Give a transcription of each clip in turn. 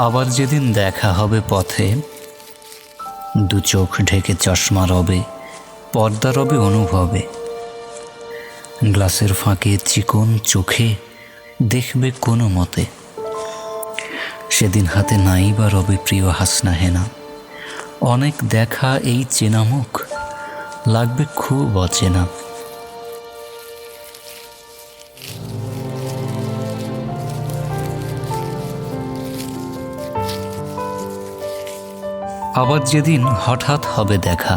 আবার যেদিন দেখা হবে পথে, দু চোখ ঢেকে চশমা রবে, পর্দা রবে অনুভবে। গ্লাসের ফাঁকে চিকন চোখে দেখবে কোনো মতে। সেদিন হাতে নাই বা রবে প্রিয় হাসনা হেনা। অনেক দেখা এই চেনা মুখ লাগবে খুব অচেনা। আবার যেদিন হঠাৎ হবে দেখা,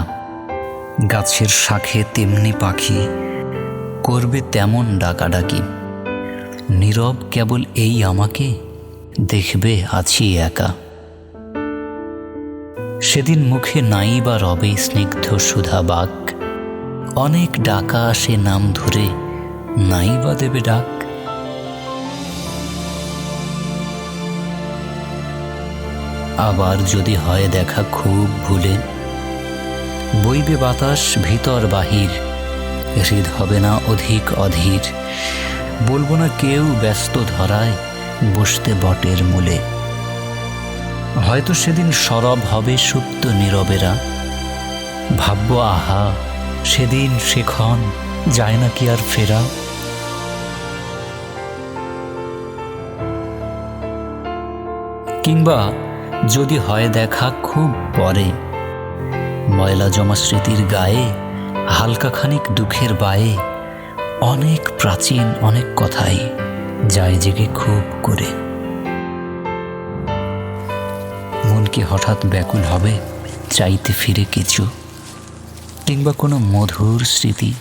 গাছের শাখে তেমনি পাখি করবে তেমন ডাকাডাকি। নীরব কেবল এই আমাকে দেখবে আছি একা। সেদিন মুখে নাই বা রবে স্নিগ্ধ সুধা বাক। অনেক ডাকা আসে নাম ধরে, নাই বা দেবে ডাক। আবার যদি হয় দেখা খুব ভুলে, বইবে বাতাস ভিতর বাহির। হৃদ হবে না অধিক অধীর, বলবো না কেউ ব্যস্ত ধরায় বসতে বটের মূলে। হয়তো সেদিন সরব হবে সুপ্ত নীরবেরা, ভাববো আহা সেদিন সেক্ষণ যায় না কি আর ফেরা। কিংবা যদি হয় দেখা খুব পরে, ময়লা জমা স্মৃতির গায়ে হালকা খানিক দুঃখের বায়ে অনেক প্রাচীন অনেক কথাই যায় জেগে খুব করে। মন কি হঠাৎ ব্যাকুল হবে চাইতে ফিরে কিছু, কিংবা কোনো মধুর স্মৃতি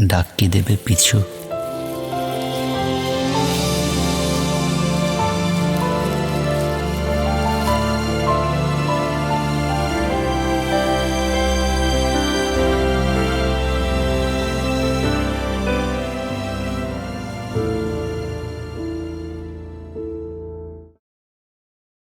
ডাক কি দেবে পিছু।